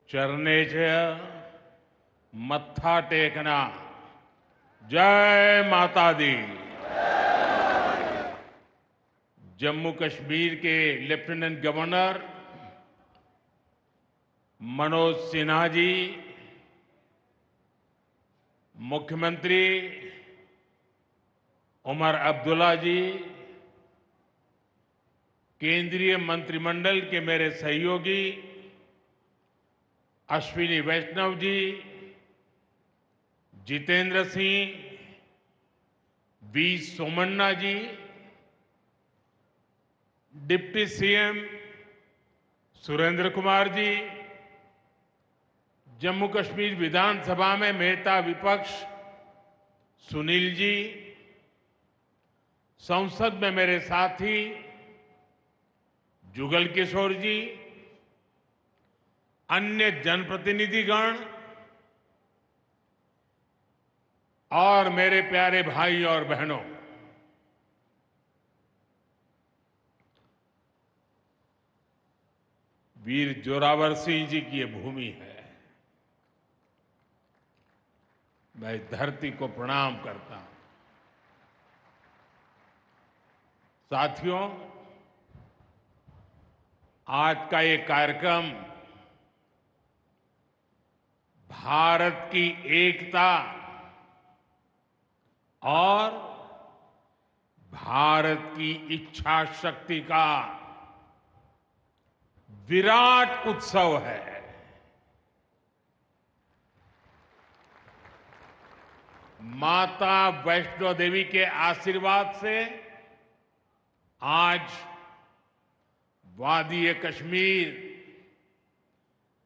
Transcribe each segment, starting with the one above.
चरणे च मत्था टेकना। जय माता दी। जम्मू कश्मीर के लेफ्टिनेंट गवर्नर मनोज सिन्हा जी, मुख्यमंत्री उमर अब्दुल्ला जी, केंद्रीय मंत्रिमंडल के मेरे सहयोगी Ashwini Vaishnaw ji, Jitendra Singh, V Somanna ji, deputy CM Surendra Kumar ji, Jammu Kashmir विधानसभा में नेता विपक्ष सुनील जी, संसद में मेरे साथी जुगल किशोर जी, अन्य जनप्रतिनिधिगण और मेरे प्यारे भाई और बहनों, वीर जोरावर सिंह जी की ये भूमि है। मैं इस धरती को प्रणाम करता हूं। साथियों, आज का ये कार्यक्रम भारत की एकता और भारत की इच्छा शक्ति का विराट उत्सव है। माता वैष्णो देवी के आशीर्वाद से आज वादी कश्मीर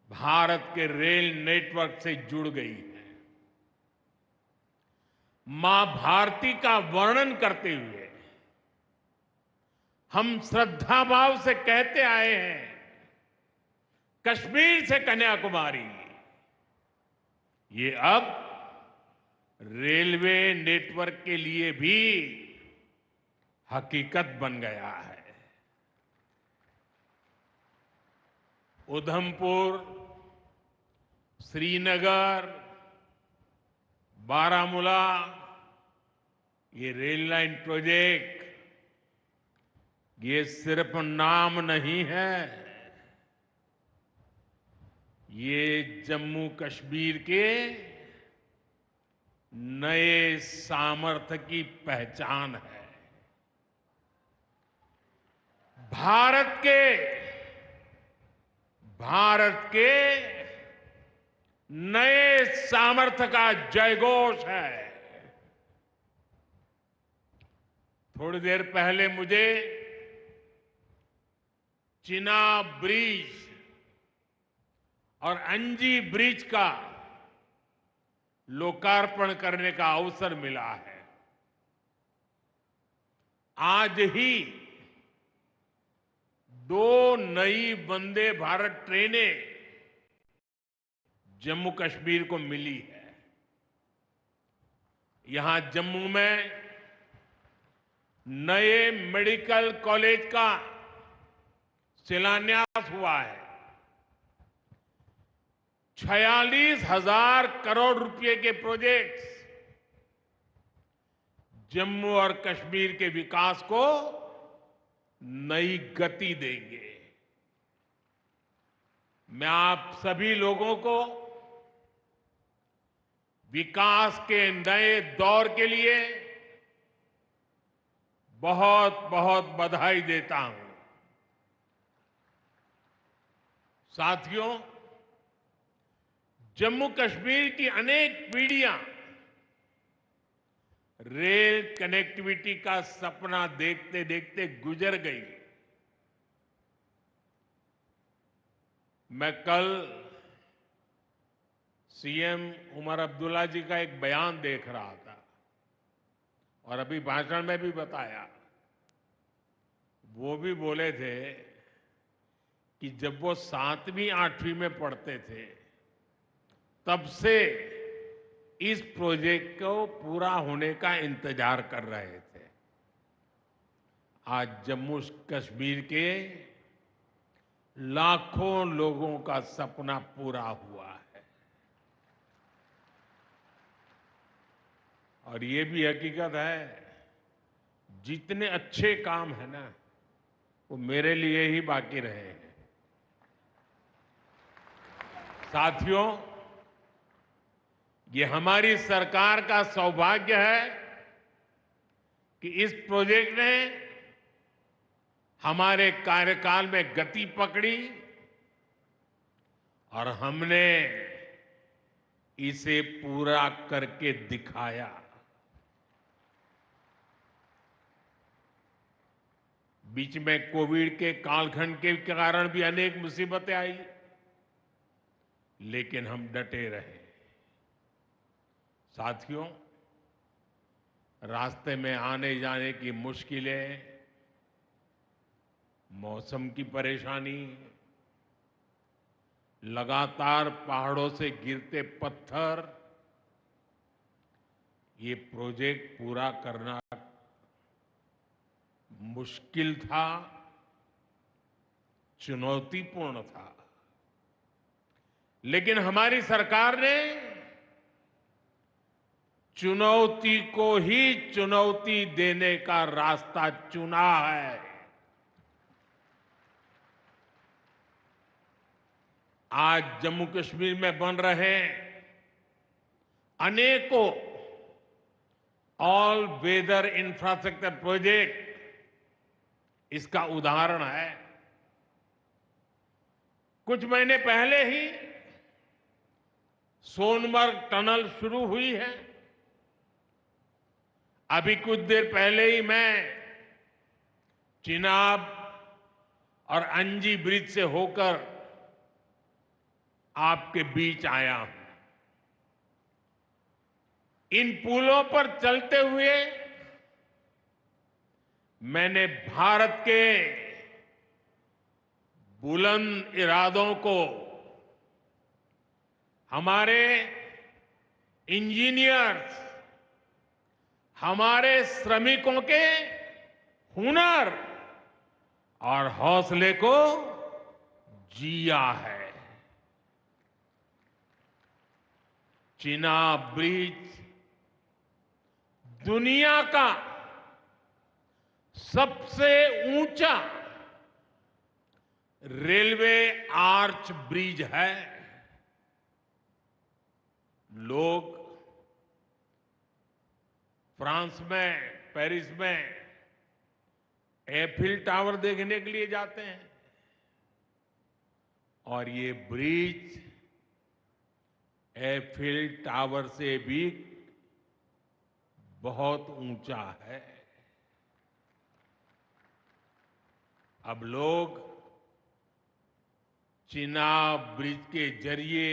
भारत के रेल नेटवर्क से जुड़ गई है। मां भारती का वर्णन करते हुए हम श्रद्धा भाव से कहते आए हैं, कश्मीर से कन्याकुमारी। ये अब रेलवे नेटवर्क के लिए भी हकीकत बन गया है। उधमपुर, श्रीनगर, बारामूला, ये रेल लाइन प्रोजेक्ट ये सिर्फ नाम नहीं है, ये जम्मू कश्मीर के नए सामर्थ्य की पहचान है। भारत के नए सामर्थ्य का जयघोष है। थोड़ी देर पहले मुझे चिनाब ब्रिज और अंजी ब्रिज का लोकार्पण करने का अवसर मिला है। आज ही 2 नई वंदे भारत ट्रेनें जम्मू कश्मीर को मिली है। यहां जम्मू में नए मेडिकल कॉलेज का शिलान्यास हुआ है। 46,000 करोड़ रुपए के प्रोजेक्ट्स जम्मू और कश्मीर के विकास को नई गति देंगे। मैं आप सभी लोगों को विकास के नए दौर के लिए बहुत बहुत बधाई देता हूं। साथियों, जम्मू कश्मीर की अनेक पीढ़ियां रेल कनेक्टिविटी का सपना देखते देखते गुजर गई। मैं कल सीएम उमर अब्दुल्ला जी का एक बयान देख रहा था और अभी भाषण में भी बताया। वो भी बोले थे कि जब वो 7वीं 8वीं में पढ़ते थे तब से इस प्रोजेक्ट को पूरा होने का इंतजार कर रहे थे। आज जम्मू कश्मीर के लाखों लोगों का सपना पूरा हुआ है। और ये भी हकीकत है, जितने अच्छे काम है ना, वो मेरे लिए ही बाकी रहे हैं। साथियों, ये हमारी सरकार का सौभाग्य है कि इस प्रोजेक्ट ने हमारे कार्यकाल में गति पकड़ी और हमने इसे पूरा करके दिखाया। बीच में कोविड के कालखंड के कारण भी अनेक मुसीबतें आई, लेकिन हम डटे रहे। साथियों, रास्ते में आने जाने की मुश्किलें, मौसम की परेशानी, लगातार पहाड़ों से गिरते पत्थर, ये प्रोजेक्ट पूरा करना मुश्किल था, चुनौतीपूर्ण था। लेकिन हमारी सरकार ने चुनौती को ही चुनौती देने का रास्ता चुना है। आज जम्मू कश्मीर में बन रहे अनेकों ऑल वेदर इंफ्रास्ट्रक्चर प्रोजेक्ट इसका उदाहरण है। कुछ महीने पहले ही सोनमर्ग टनल शुरू हुई है। अभी कुछ देर पहले ही मैं चिनाब और अंजी ब्रिज से होकर आपके बीच आया हूं। इन पुलों पर चलते हुए मैंने भारत के बुलंद इरादों को, हमारे इंजीनियर्स, हमारे श्रमिकों के हुनर और हौसले को जिया है। चिनाब ब्रिज दुनिया का सबसे ऊंचा रेलवे आर्च ब्रिज है। लोग फ्रांस में, पेरिस में एफिल टावर देखने के लिए जाते हैं, और ये ब्रिज एफिल टावर से भी बहुत ऊंचा है। अब लोग चिनाब ब्रिज के जरिए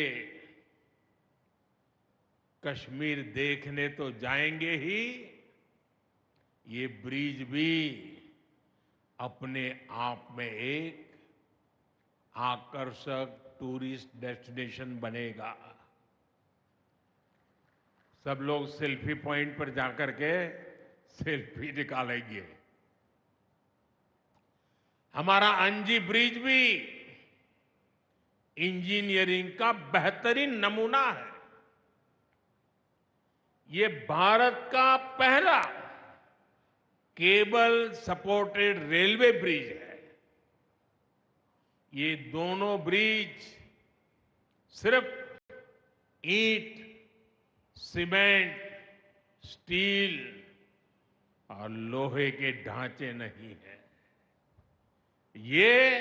कश्मीर देखने तो जाएंगे ही, ये ब्रिज भी अपने आप में एक आकर्षक टूरिस्ट डेस्टिनेशन बनेगा। सब लोग सेल्फी पॉइंट पर जाकर के सेल्फी निकालेंगे। हमारा अंजी ब्रिज भी इंजीनियरिंग का बेहतरीन नमूना है। ये भारत का पहला केबल सपोर्टेड रेलवे ब्रिज है। ये दोनों ब्रिज सिर्फ ईंट, सीमेंट, स्टील और लोहे के ढांचे नहीं हैं। ये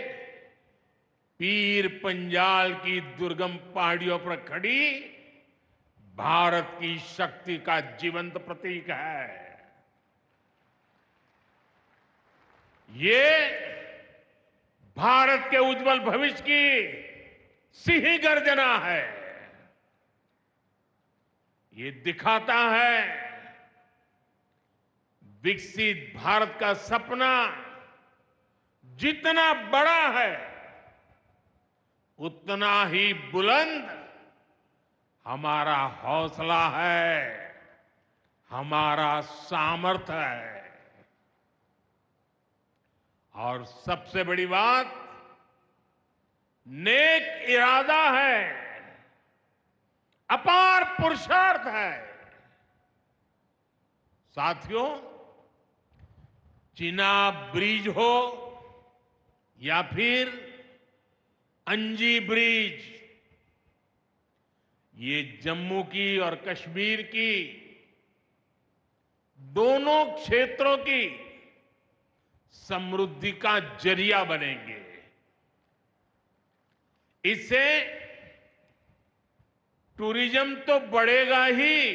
पीर पंजाल की दुर्गम पहाड़ियों पर खड़ी भारत की शक्ति का जीवंत प्रतीक है। ये भारत के उज्जवल भविष्य की सिंह गर्जना है। ये दिखाता है विकसित भारत का सपना जितना बड़ा है, उतना ही बुलंद हमारा हौसला है, हमारा सामर्थ्य है। और सबसे बड़ी बात, नेक इरादा है, अपार पुरुषार्थ है। साथियों, चिनाब ब्रिज हो या फिर अंजी ब्रिज, ये जम्मू की और कश्मीर की दोनों क्षेत्रों की समृद्धि का जरिया बनेंगे। इससे टूरिज्म तो बढ़ेगा ही,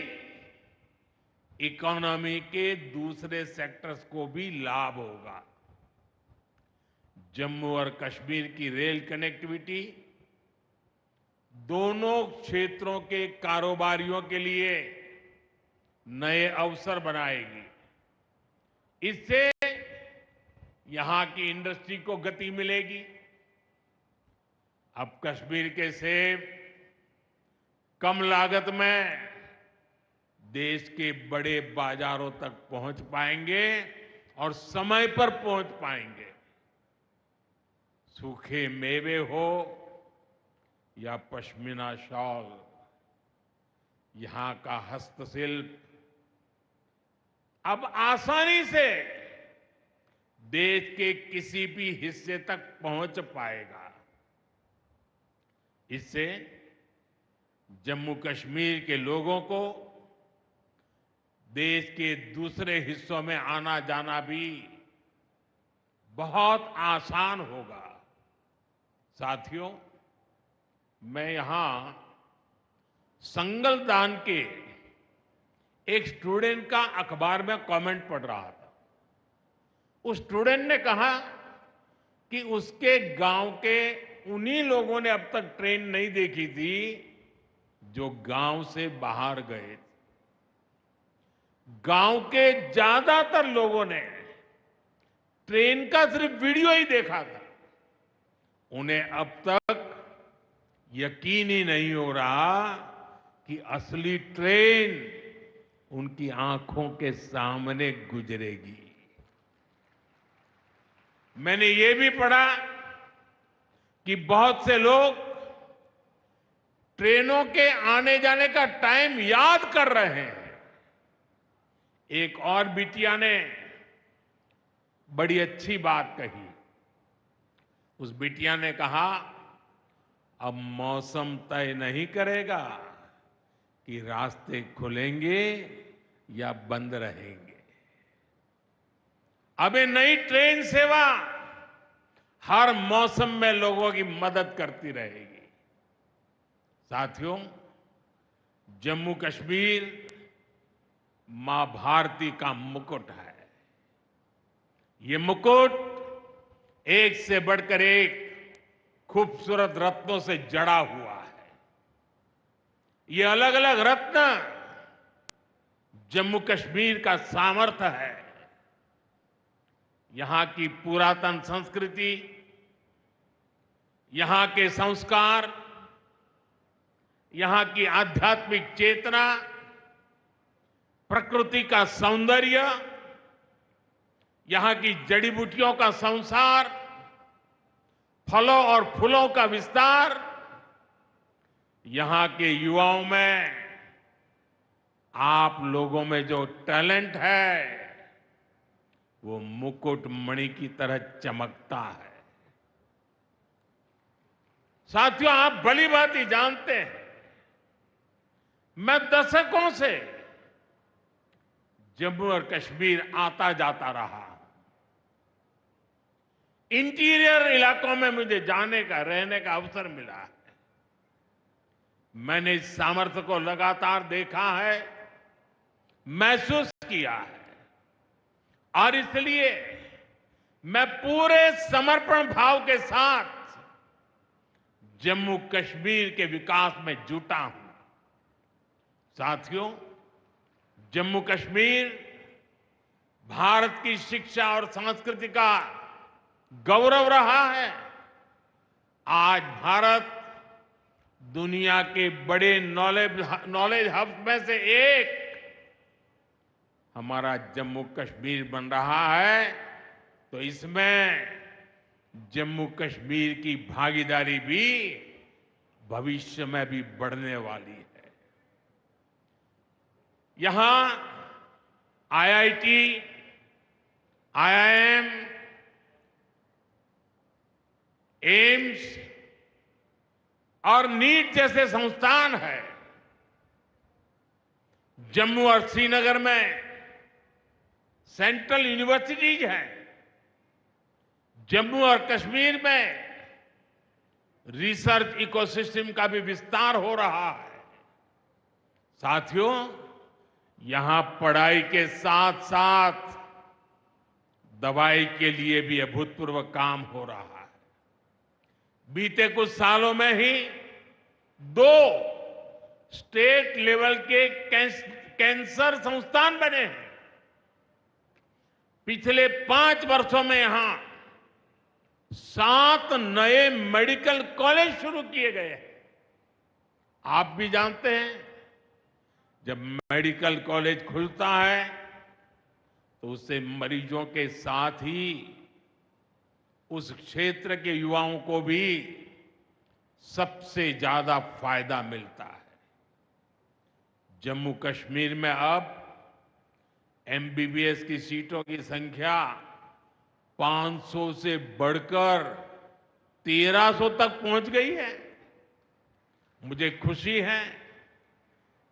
इकोनॉमी के दूसरे सेक्टर्स को भी लाभ होगा। जम्मू और कश्मीर की रेल कनेक्टिविटी दोनों क्षेत्रों के कारोबारियों के लिए नए अवसर बनाएगी। इससे यहां की इंडस्ट्री को गति मिलेगी। अब कश्मीर के सेब कम लागत में देश के बड़े बाजारों तक पहुंच पाएंगे और समय पर पहुंच पाएंगे। सूखे मेवे हो या पश्मीना शॉल, यहां का हस्तशिल्प अब आसानी से देश के किसी भी हिस्से तक पहुंच पाएगा। इससे जम्मू कश्मीर के लोगों को देश के दूसरे हिस्सों में आना जाना भी बहुत आसान होगा। साथियों, मैं यहां संगलदान के एक स्टूडेंट का अखबार में कमेंट पढ़ रहा था। उस स्टूडेंट ने कहा कि उसके गांव के उन्हीं लोगों ने अब तक ट्रेन नहीं देखी थी जो गांव से बाहर गए। गांव के ज्यादातर लोगों ने ट्रेन का सिर्फ वीडियो ही देखा था। उन्हें अब तक यकीन ही नहीं हो रहा कि असली ट्रेन उनकी आंखों के सामने गुजरेगी। मैंने ये भी पढ़ा कि बहुत से लोग ट्रेनों के आने जाने का टाइम याद कर रहे हैं। एक और बिटिया ने बड़ी अच्छी बात कही। उस बिटिया ने कहा, अब मौसम तय नहीं करेगा कि रास्ते खुलेंगे या बंद रहेंगे। अब ये नई ट्रेन सेवा हर मौसम में लोगों की मदद करती रहेगी। साथियों, जम्मू कश्मीर मां भारती का मुकुट है। ये मुकुट एक से बढ़कर एक खूबसूरत रत्नों से जड़ा हुआ है। ये अलग अलग रत्न जम्मू कश्मीर का सामर्थ्य है। यहां की पुरातन संस्कृति, यहां के संस्कार, यहां की आध्यात्मिक चेतना, प्रकृति का सौंदर्य, यहां की जड़ी बूटियों का संसार, फलों और फूलों का विस्तार, यहां के युवाओं में आप लोगों में जो टैलेंट है वो मुकुट मणि की तरह चमकता है। साथियों, आप भली भांति जानते हैं, मैं दशकों से जम्मू और कश्मीर आता जाता रहा। इंटीरियर इलाकों में मुझे जाने का, रहने का अवसर मिला है। मैंने इस सामर्थ्य को लगातार देखा है, महसूस किया है, और इसलिए मैं पूरे समर्पण भाव के साथ जम्मू कश्मीर के विकास में जुटा हूं। साथियों, जम्मू कश्मीर भारत की शिक्षा और संस्कृति का गौरव रहा है। आज भारत दुनिया के बड़े नॉलेज हब में से एक हमारा जम्मू कश्मीर बन रहा है। तो इसमें जम्मू कश्मीर की भागीदारी भी भविष्य में भी बढ़ने वाली है। यहां आईआईटी, आईआईएम, एम्स और नीट जैसे संस्थान है। जम्मू और श्रीनगर में सेंट्रल यूनिवर्सिटीज हैं। जम्मू और कश्मीर में रिसर्च इकोसिस्टम का भी विस्तार हो रहा है। साथियों, यहां पढ़ाई के साथ साथ दवाई के लिए भी अभूतपूर्व काम हो रहा है। बीते कुछ सालों में ही 2 स्टेट लेवल के कैंसर संस्थान बने हैं। पिछले 5 वर्षों में यहां 7 नए मेडिकल कॉलेज शुरू किए गए हैं। आप भी जानते हैं, जब मेडिकल कॉलेज खुलता है तो उससे मरीजों के साथ ही उस क्षेत्र के युवाओं को भी सबसे ज्यादा फायदा मिलता है। जम्मू कश्मीर में अब एमबीबीएस की सीटों की संख्या 500 से बढ़कर 1300 तक पहुंच गई है। मुझे खुशी है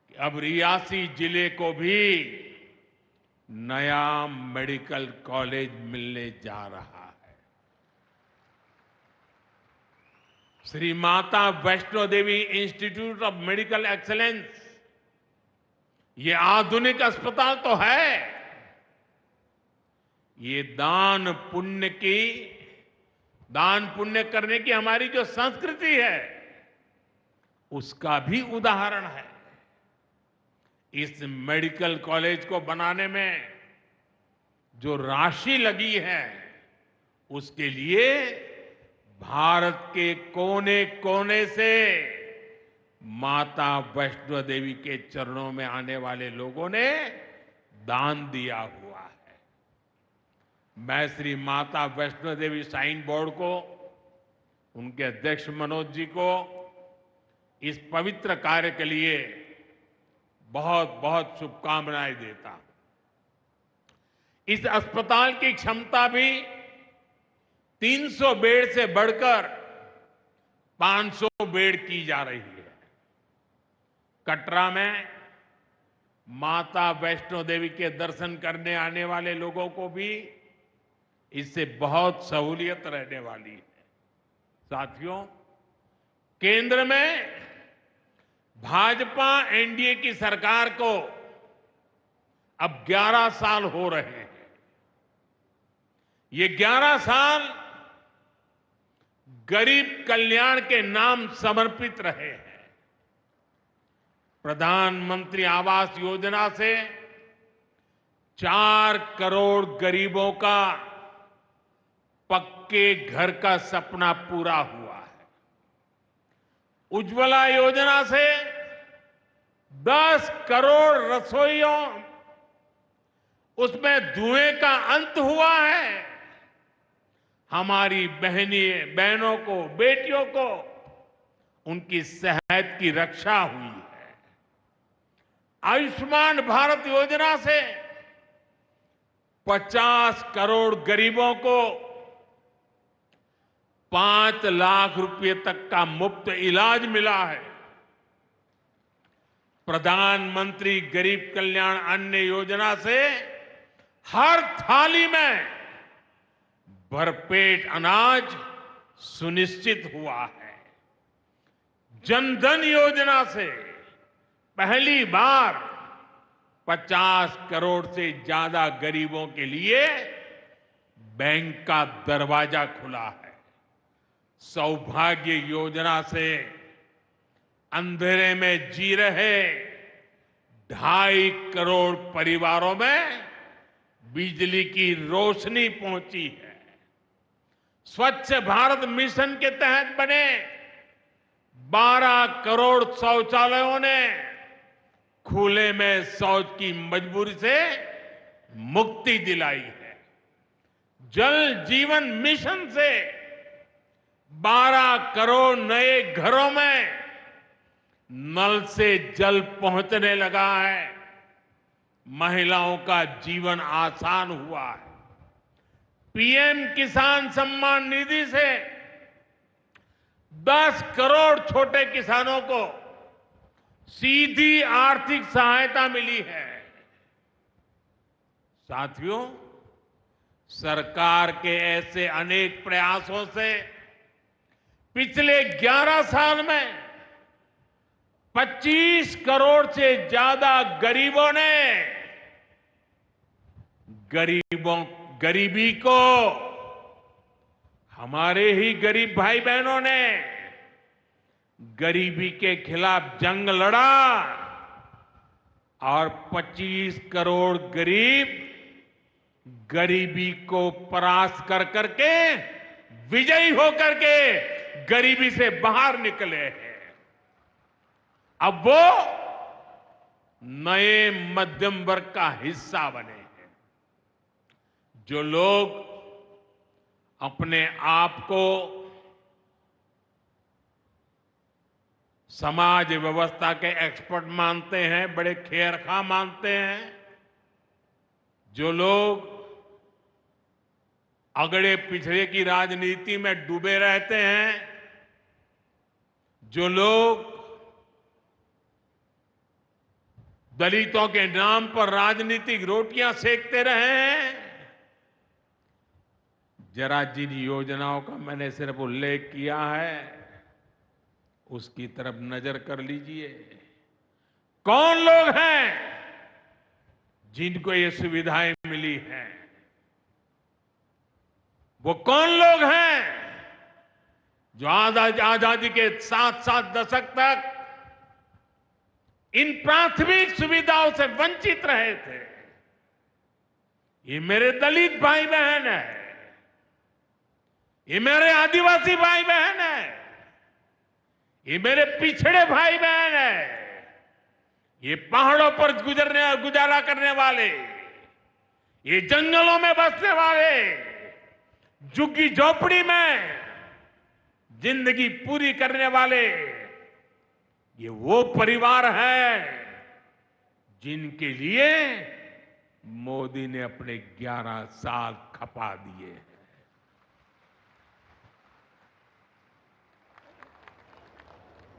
कि अब रियासी जिले को भी नया मेडिकल कॉलेज मिलने जा रहा है। Shri Mata Vaishno Devi institute of medical excellence, ये आधुनिक अस्पताल तो है, ये दान पुण्य करने की हमारी जो संस्कृति है उसका भी उदाहरण है। इस मेडिकल कॉलेज को बनाने में जो राशि लगी है उसके लिए भारत के कोने कोने से माता वैष्णो देवी के चरणों में आने वाले लोगों ने दान दिया हुआ है। मैं श्री माता वैष्णो देवी श्राइन बोर्ड को, उनके अध्यक्ष मनोज जी को इस पवित्र कार्य के लिए बहुत बहुत शुभकामनाएं देता हूं। इस अस्पताल की क्षमता भी 300 बेड से बढ़कर 500 बेड की जा रही है। कटरा में माता वैष्णो देवी के दर्शन करने आने वाले लोगों को भी इससे बहुत सहूलियत रहने वाली है। साथियों, केंद्र में भाजपा एनडीए की सरकार को अब 11 साल हो रहे हैं। ये 11 साल गरीब कल्याण के नाम समर्पित रहे हैं। प्रधानमंत्री आवास योजना से 4 करोड़ गरीबों का पक्के घर का सपना पूरा हुआ है। उज्ज्वला योजना से 10 करोड़ रसोइयों, उसमें धुएं का अंत हुआ है। हमारी बहनों को, बेटियों को उनकी सेहत की रक्षा हुई है। आयुष्मान भारत योजना से 50 करोड़ गरीबों को 5 लाख रुपए तक का मुफ्त इलाज मिला है। प्रधानमंत्री गरीब कल्याण अन्न योजना से हर थाली में भरपेट अनाज सुनिश्चित हुआ है। जनधन योजना से पहली बार 50 करोड़ से ज्यादा गरीबों के लिए बैंक का दरवाजा खुला है। सौभाग्य योजना से अंधेरे में जी रहे 2.5 करोड़ परिवारों में बिजली की रोशनी पहुंची है। स्वच्छ भारत मिशन के तहत बने 12 करोड़ शौचालयों ने खुले में शौच की मजबूरी से मुक्ति दिलाई है। जल जीवन मिशन से 12 करोड़ नए घरों में नल से जल पहुंचने लगा है। महिलाओं का जीवन आसान हुआ है। पीएम किसान सम्मान निधि से 10 करोड़ छोटे किसानों को सीधी आर्थिक सहायता मिली है। साथियों, सरकार के ऐसे अनेक प्रयासों से पिछले 11 साल में 25 करोड़ से ज्यादा गरीबों ने गरीबी को, हमारे ही गरीब भाई बहनों ने गरीबी के खिलाफ जंग लड़ा और 25 करोड़ गरीब गरीबी को परास्त कर करके, विजयी होकर के गरीबी से बाहर निकले हैं। अब वो नए मध्यम वर्ग का हिस्सा बने हैं। जो लोग अपने आप को समाज व्यवस्था के एक्सपर्ट मानते हैं, बड़े खेरखा मानते हैं, जो लोग अगड़े पिछड़े की राजनीति में डूबे रहते हैं, जो लोग दलितों के नाम पर राजनीतिक रोटियां सेकते रहे हैं, जरा जिन योजनाओं का मैंने सिर्फ उल्लेख किया है उसकी तरफ नजर कर लीजिए। कौन लोग हैं जिनको ये सुविधाएं मिली हैं? वो कौन लोग हैं जो आजादी के 7 दशक तक इन प्राथमिक सुविधाओं से वंचित रहे थे? ये मेरे दलित भाई बहन है, ये मेरे आदिवासी भाई बहन है, ये मेरे पिछड़े भाई बहन है, ये पहाड़ों पर गुजारा करने वाले, ये जंगलों में बसने वाले, झुग्गी झोपड़ी में जिंदगी पूरी करने वाले, ये वो परिवार है जिनके लिए मोदी ने अपने 11 साल खपा दिए हैं।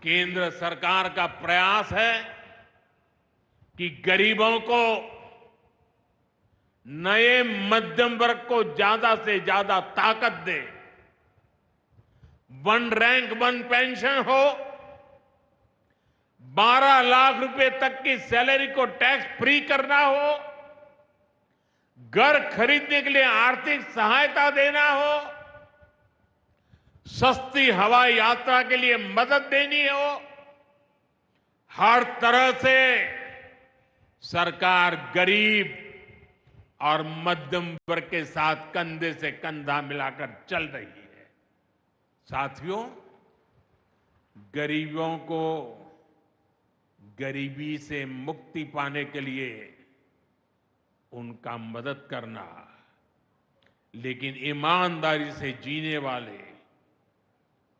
केंद्र सरकार का प्रयास है कि गरीबों को, नए मध्यम वर्ग को ज्यादा से ज्यादा ताकत दे। 1 रैंक 1 पेंशन हो, 12 लाख रुपए तक की सैलरी को टैक्स फ्री करना हो, घर खरीदने के लिए आर्थिक सहायता देना हो, सस्ती हवाई यात्रा के लिए मदद देनी हो, हर तरह से सरकार गरीब और मध्यम वर्ग के साथ कंधे से कंधा मिलाकर चल रही है। साथियों, गरीबों को गरीबी से मुक्ति पाने के लिए उनका मदद करना, लेकिन ईमानदारी से जीने वाले,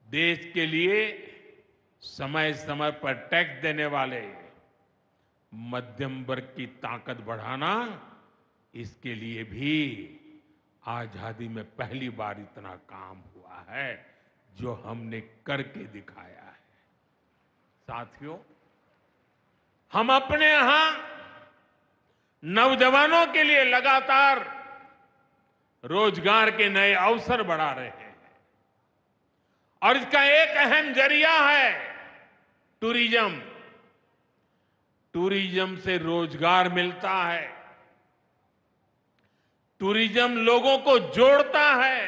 देश के लिए समय समय पर टैक्स देने वाले मध्यम वर्ग की ताकत बढ़ाना, इसके लिए भी आजादी में पहली बार इतना काम हुआ है जो हमने करके दिखाया है। साथियों, हम अपने यहां नौजवानों के लिए लगातार रोजगार के नए अवसर बढ़ा रहे हैं और इसका एक अहम जरिया है टूरिज्म। टूरिज्म से रोजगार मिलता है, टूरिज्म लोगों को जोड़ता है,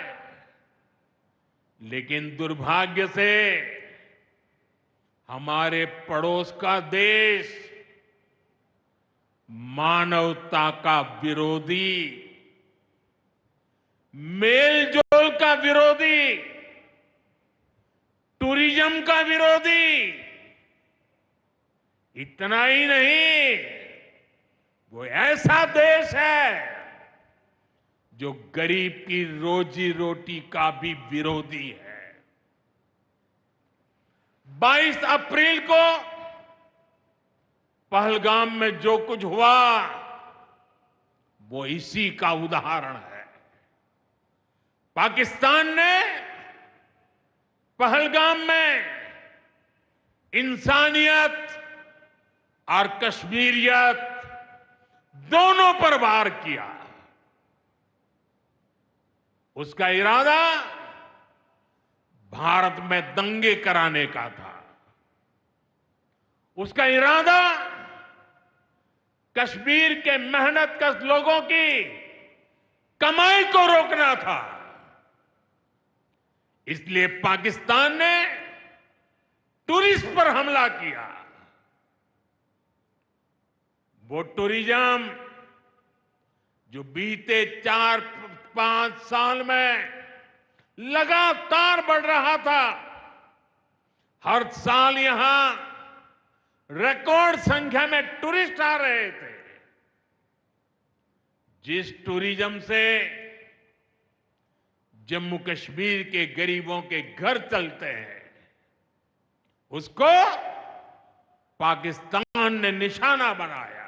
लेकिन दुर्भाग्य से हमारे पड़ोस का देश मानवता का विरोधी, मेलजोल का विरोधी, टूरिज्म का विरोधी, इतना ही नहीं, वो ऐसा देश है जो गरीब की रोजी रोटी का भी विरोधी है। 22 अप्रैल को पहलगाम में जो कुछ हुआ वो इसी का उदाहरण है। पाकिस्तान ने पहलगाम में इंसानियत और कश्मीरियत दोनों पर वार किया। उसका इरादा भारत में दंगे कराने का था। उसका इरादा कश्मीर के मेहनतकश लोगों की कमाई को रोकना था। इसलिए पाकिस्तान ने टूरिस्ट पर हमला किया। वो टूरिज्म जो बीते 4-5 साल में लगातार बढ़ रहा था, हर साल यहां रिकॉर्ड संख्या में टूरिस्ट आ रहे थे। जिस टूरिज्म से जम्मू कश्मीर के गरीबों के घर चलते हैं, उसको पाकिस्तान ने निशाना बनाया।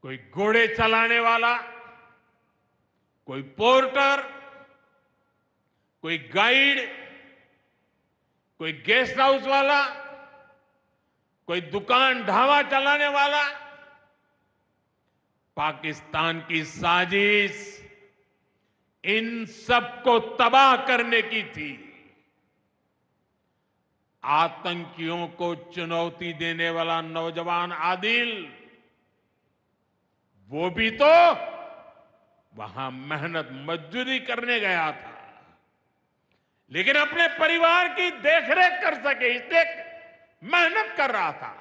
कोई घोड़े चलाने वाला, कोई पोर्टर, कोई गाइड, कोई गेस्ट हाउस वाला, कोई दुकान ढाबा चलाने वाला, पाकिस्तान की साजिश इन सबको तबाह करने की थी। आतंकियों को चुनौती देने वाला नौजवान आदिल, वो भी तो वहां मेहनत मजदूरी करने गया था, लेकिन अपने परिवार की देखरेख कर सके इसलिए मेहनत कर रहा था।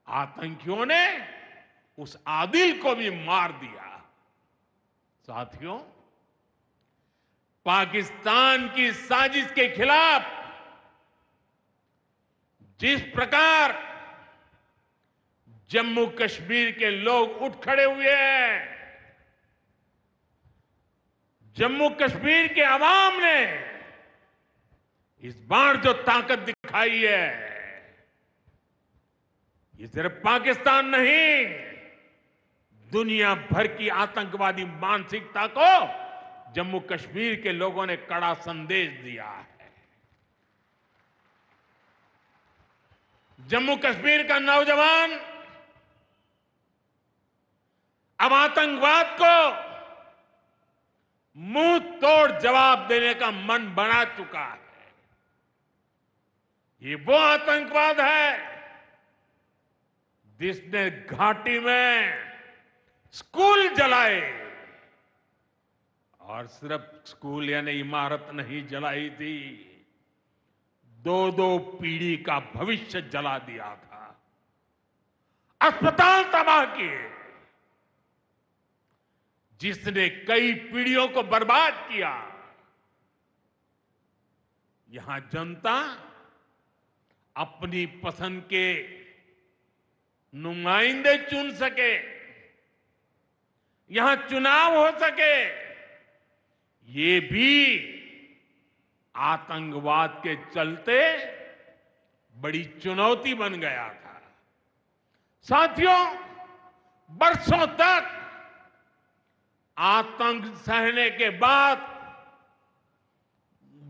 आतंकियों ने उस आदिल को भी मार दिया। साथियों, पाकिस्तान की साजिश के खिलाफ जिस प्रकार जम्मू कश्मीर के लोग उठ खड़े हुए हैं, जम्मू कश्मीर के अवाम ने इस बार जो ताकत दिखाई है, ये सिर्फ पाकिस्तान नहीं, दुनिया भर की आतंकवादी मानसिकता को जम्मू कश्मीर के लोगों ने कड़ा संदेश दिया है। जम्मू कश्मीर का नौजवान अब आतंकवाद को मुंह तोड़ जवाब देने का मन बना चुका है। ये वो आतंकवाद है जिसने घाटी में स्कूल जलाए, और सिर्फ स्कूल यानी इमारत नहीं जलाई थी, 2-2 पीढ़ी का भविष्य जला दिया था, अस्पताल तबाह किए, जिसने कई पीढ़ियों को बर्बाद किया। यहां जनता अपनी पसंद के नुमाइंदे चुन सके, यहां चुनाव हो सके, ये भी आतंकवाद के चलते बड़ी चुनौती बन गया था। साथियों, बरसों तक आतंक सहने के बाद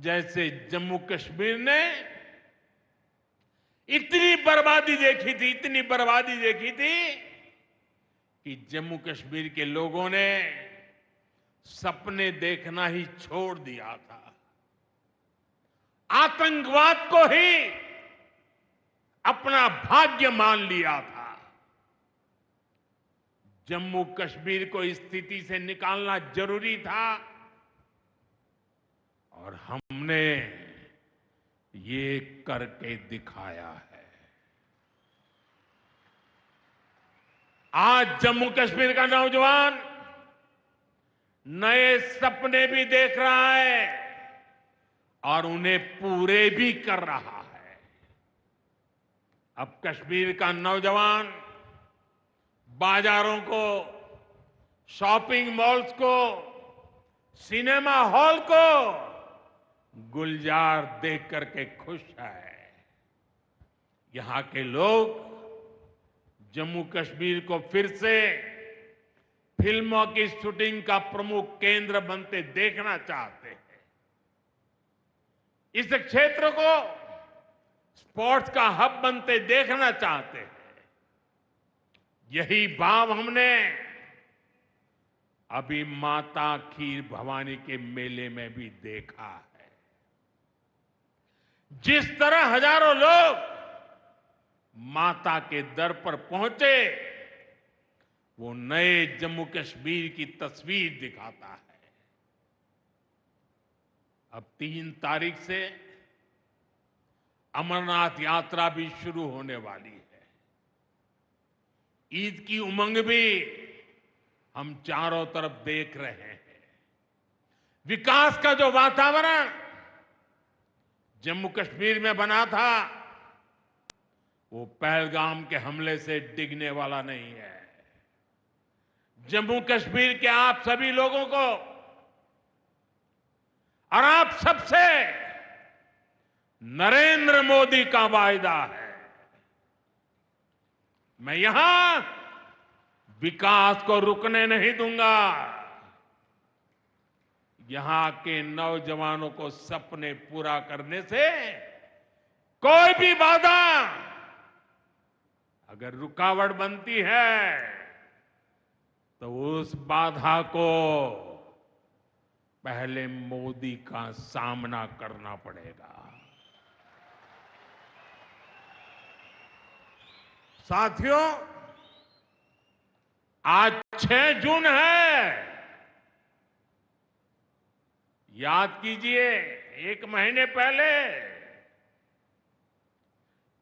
जैसे जम्मू कश्मीर ने इतनी बर्बादी देखी थी, इतनी बर्बादी देखी थी कि जम्मू कश्मीर के लोगों ने सपने देखना ही छोड़ दिया था। आतंकवाद को ही अपना भाग्य मान लिया था। जम्मू कश्मीर को इस स्थिति से निकालना जरूरी था, और हमने ये करके दिखाया है। आज जम्मू कश्मीर का नौजवान नए सपने भी देख रहा है और उन्हें पूरे भी कर रहा है। अब कश्मीर का नौजवान बाजारों को, शॉपिंग मॉल्स को, सिनेमा हॉल को गुलजार देख करके खुश है। यहां के लोग जम्मू कश्मीर को फिर से फिल्मों की शूटिंग का प्रमुख केंद्र बनते देखना चाहते हैं। इस क्षेत्र को स्पोर्ट्स का हब बनते देखना चाहते हैं। यही भाव हमने अभी माता खीर भवानी के मेले में भी देखा है। जिस तरह हजारों लोग माता के दर पर पहुंचे, वो नए जम्मू कश्मीर की तस्वीर दिखाता है। अब 3 तारीख से अमरनाथ यात्रा भी शुरू होने वाली है। ईद की उमंग भी हम चारों तरफ देख रहे हैं। विकास का जो वातावरण जम्मू कश्मीर में बना था, वो पहलगाम के हमले से डिगने वाला नहीं है। जम्मू कश्मीर के आप सभी लोगों को और आप सबसे नरेंद्र मोदी का वायदा है। मैं यहां विकास को रुकने नहीं दूंगा। यहां के नौजवानों को सपने पूरा करने से कोई भी बाधा अगर रुकावट बनती है, तो उस बाधा को पहले मोदी का सामना करना पड़ेगा। साथियों, आज 6 जून है। याद कीजिए, 1 महीने पहले,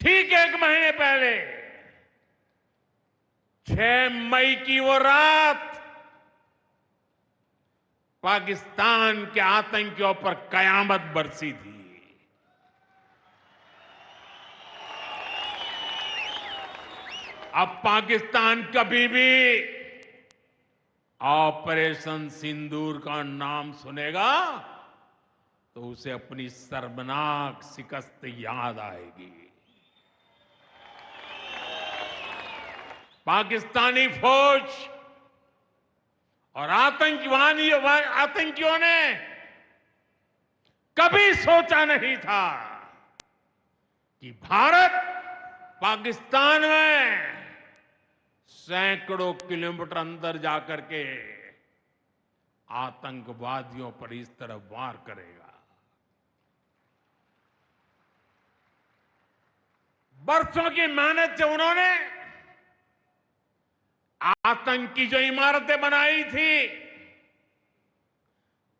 ठीक 1 महीने पहले 6 मई की वो रात पाकिस्तान के आतंकियों पर कयामत बरसी थी। अब पाकिस्तान कभी भी ऑपरेशन सिंदूर का नाम सुनेगा तो उसे अपनी शर्मनाक शिकस्त याद आएगी। पाकिस्तानी फौज और आतंकियों ने कभी सोचा नहीं था कि भारत पाकिस्तान में सैकड़ों किलोमीटर अंदर जाकर के आतंकवादियों पर इस तरह वार करेगा। बरसों की मेहनत से उन्होंने आतंक की जो इमारतें बनाई थी,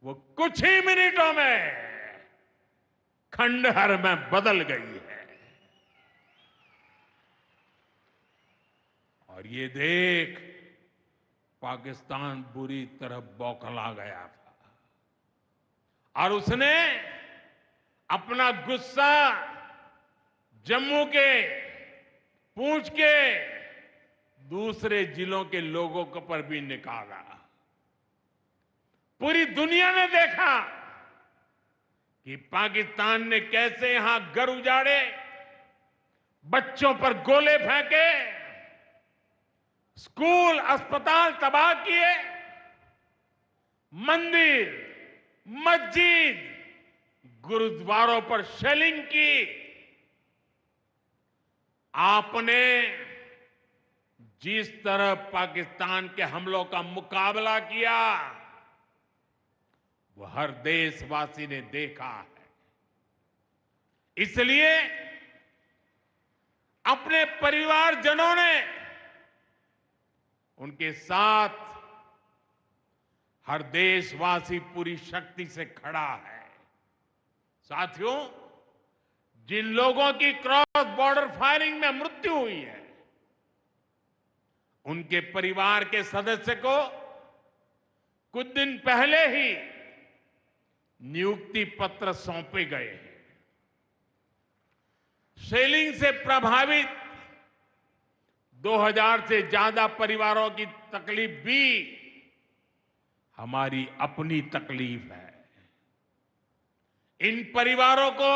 वो कुछ ही मिनटों में खंडहर में बदल गई है। और ये देख पाकिस्तान बुरी तरह बौखला गया था और उसने अपना गुस्सा जम्मू के, पूंछ के दूसरे जिलों के लोगों के पर भी निकाला। पूरी दुनिया ने देखा कि पाकिस्तान ने कैसे यहां घर उजाड़े, बच्चों पर गोले फेंके, स्कूल अस्पताल तबाह किए, मंदिर, मस्जिद, गुरुद्वारों पर शेलिंग की। आपने जिस तरह पाकिस्तान के हमलों का मुकाबला किया, वो हर देशवासी ने देखा है। इसलिए अपने परिवारजनों ने उनके साथ हर देशवासी पूरी शक्ति से खड़ा है। साथियों, जिन लोगों की क्रॉस बॉर्डर फायरिंग में मृत्यु हुई है, उनके परिवार के सदस्य को कुछ दिन पहले ही नियुक्ति पत्र सौंपे गए हैं। शेलिंग से प्रभावित 2000 से ज्यादा परिवारों की तकलीफ भी हमारी अपनी तकलीफ है। इन परिवारों को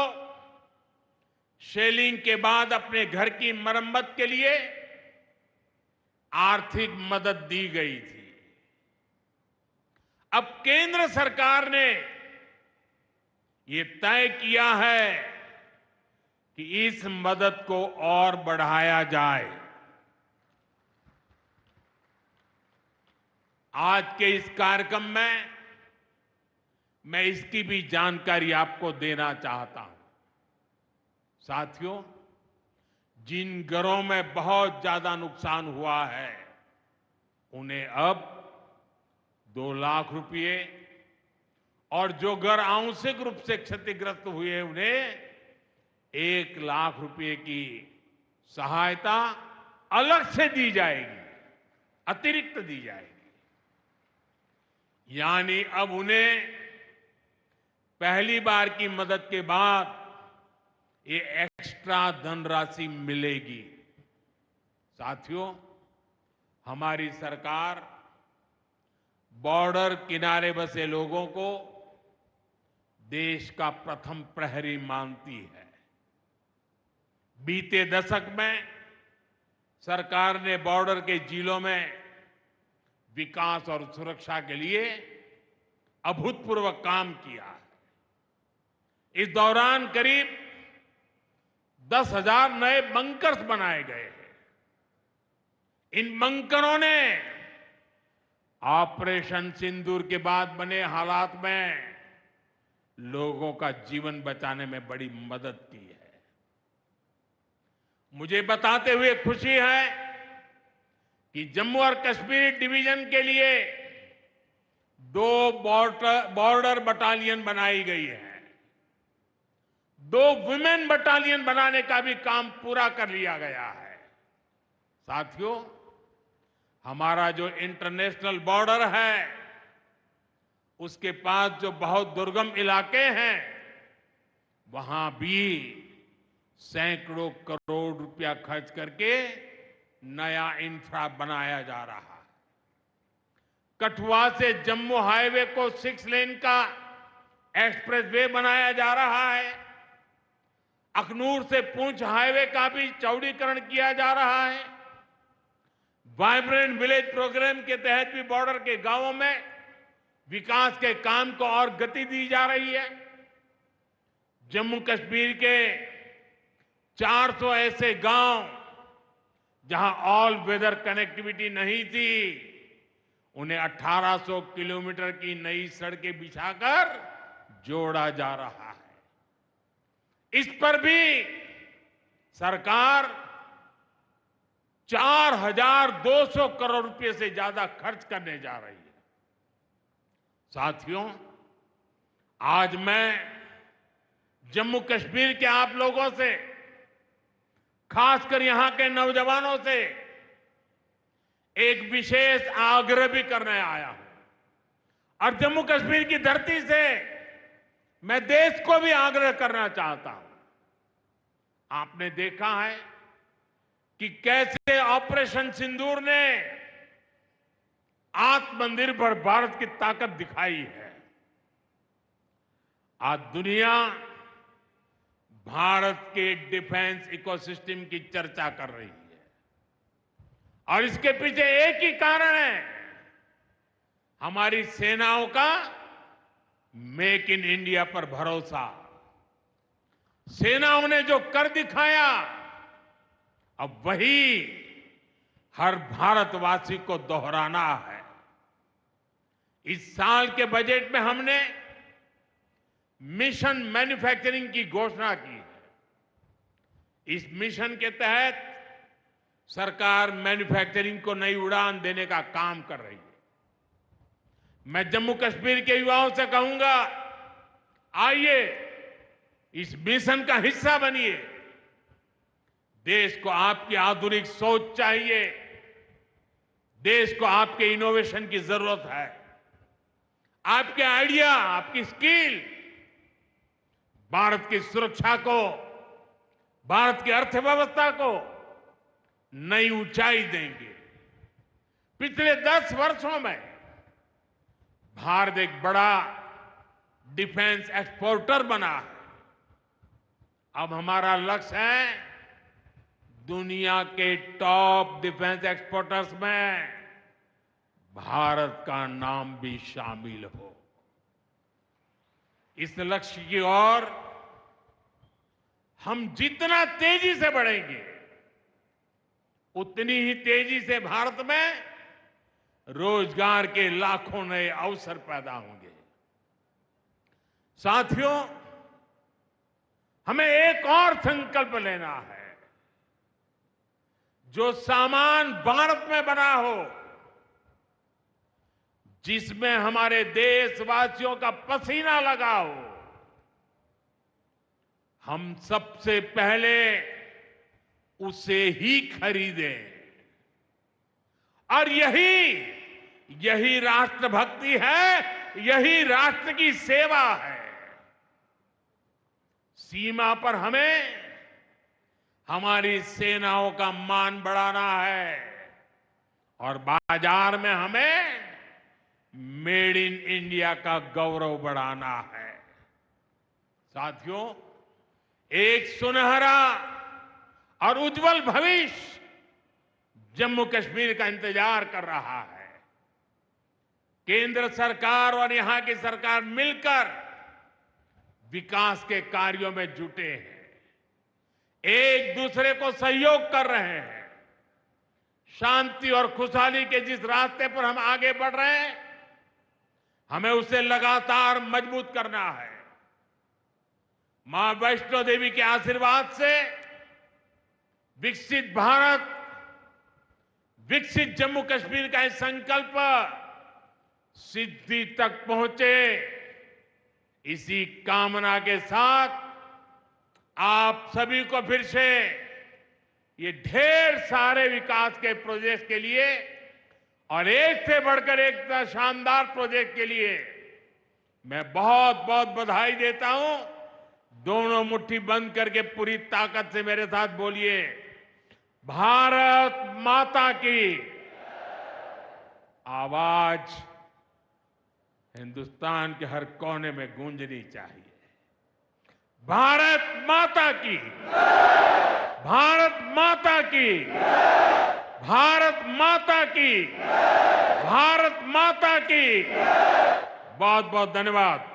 शेलिंग के बाद अपने घर की मरम्मत के लिए आर्थिक मदद दी गई थी। अब केंद्र सरकार ने ये तय किया है कि इस मदद को और बढ़ाया जाए। आज के इस कार्यक्रम में मैं इसकी भी जानकारी आपको देना चाहता हूं। साथियों, जिन घरों में बहुत ज्यादा नुकसान हुआ है उन्हें अब 2 लाख रुपए और जो घर आंशिक रूप से क्षतिग्रस्त हुए उन्हें 1 लाख रुपए की सहायता अलग से दी जाएगी, अतिरिक्त दी जाएगी। यानी अब उन्हें पहली बार की मदद के बाद ये एक्स्ट्रा धनराशि मिलेगी। साथियों, हमारी सरकार बॉर्डर किनारे बसे लोगों को देश का प्रथम प्रहरी मानती है। बीते दशक में सरकार ने बॉर्डर के जिलों में विकास और सुरक्षा के लिए अभूतपूर्व काम किया है। इस दौरान करीब 10,000 नए बंकर्स बनाए गए हैं। इन बंकरों ने ऑपरेशन सिंदूर के बाद बने हालात में लोगों का जीवन बचाने में बड़ी मदद की है। मुझे बताते हुए खुशी है कि जम्मू और कश्मीर डिवीजन के लिए 2 बॉर्डर बटालियन बनाई गई है। 2 वुमेन बटालियन बनाने का भी काम पूरा कर लिया गया है। साथियों, हमारा जो इंटरनेशनल बॉर्डर है उसके पास जो बहुत दुर्गम इलाके हैं वहां भी सैकड़ों करोड़ रुपया खर्च करके नया इंफ्रा बनाया जा रहा है। कठुआ से जम्मू हाईवे को 6 लेन का एक्सप्रेसवे बनाया जा रहा है। अखनूर से पुंछ हाईवे का भी चौड़ीकरण किया जा रहा है। वाइब्रेंट विलेज प्रोग्राम के तहत भी बॉर्डर के गांवों में विकास के काम को और गति दी जा रही है। जम्मू कश्मीर के 400 ऐसे गांव जहां ऑल वेदर कनेक्टिविटी नहीं थी, उन्हें 1800 किलोमीटर की नई सड़कें बिछाकर जोड़ा जा रहा है। इस पर भी सरकार 4,200 करोड़ रुपए से ज्यादा खर्च करने जा रही है। साथियों, आज मैं जम्मू कश्मीर के आप लोगों से, खासकर यहां के नौजवानों से एक विशेष आग्रह भी करने आया हूं और जम्मू कश्मीर की धरती से मैं देश को भी आग्रह करना चाहता हूं। आपने देखा है कि कैसे ऑपरेशन सिंदूर ने आत्मनिर्भर भारत की ताकत दिखाई है। आज दुनिया भारत के डिफेंस इकोसिस्टम की चर्चा कर रही है और इसके पीछे एक ही कारण है, हमारी सेनाओं का मेक इन इंडिया पर भरोसा। सेनाओं ने जो कर दिखाया, अब वही हर भारतवासी को दोहराना है। इस साल के बजट में हमने मिशन मैन्युफैक्चरिंग की घोषणा की है। इस मिशन के तहत सरकार मैन्युफैक्चरिंग को नई उड़ान देने का काम कर रही है। मैं जम्मू कश्मीर के युवाओं से कहूंगा, आइए इस मिशन का हिस्सा बनिए। देश को आपकी आधुनिक सोच चाहिए, देश को आपके इनोवेशन की जरूरत है। आपके आइडिया, आपकी स्किल भारत की सुरक्षा को, भारत की अर्थव्यवस्था को नई ऊंचाई देंगे। पिछले 10 वर्षों में भारत एक बड़ा डिफेंस एक्सपोर्टर बना है। अब हमारा लक्ष्य है दुनिया के टॉप डिफेंस एक्सपोर्टर्स में भारत का नाम भी शामिल हो। इस लक्ष्य की ओर हम जितना तेजी से बढ़ेंगे उतनी ही तेजी से भारत में रोजगार के लाखों नए अवसर पैदा होंगे। साथियों, हमें एक और संकल्प लेना है। जो सामान भारत में बना हो, जिसमें हमारे देशवासियों का पसीना लगा हो, हम सबसे पहले उसे ही खरीदें। और यही राष्ट्रभक्ति है, यही राष्ट्र की सेवा है। सीमा पर हमें हमारी सेनाओं का मान बढ़ाना है और बाजार में हमें मेड इन इंडिया का गौरव बढ़ाना है। साथियों, एक सुनहरा और उज्जवल भविष्य जम्मू कश्मीर का इंतजार कर रहा है। केंद्र सरकार और यहां की सरकार मिलकर विकास के कार्यों में जुटे हैं, एक दूसरे को सहयोग कर रहे हैं। शांति और खुशहाली के जिस रास्ते पर हम आगे बढ़ रहे हैं, हमें उसे लगातार मजबूत करना है। मां वैष्णो देवी के आशीर्वाद से विकसित भारत, विकसित जम्मू कश्मीर का यह संकल्प सिद्धि तक पहुंचे, इसी कामना के साथ आप सभी को फिर से ये ढेर सारे विकास के प्रोजेक्ट के लिए और एक से बढ़कर एक शानदार प्रोजेक्ट के लिए मैं बहुत बहुत बधाई देता हूं। दोनों मुट्ठी बंद करके पूरी ताकत से मेरे साथ बोलिए, भारत माता की। आवाज हिंदुस्तान के हर कोने में गूंजनी चाहिए। भारत माता की, भारत माता की, भारत माता की, भारत माता की। बहुत बहुत धन्यवाद।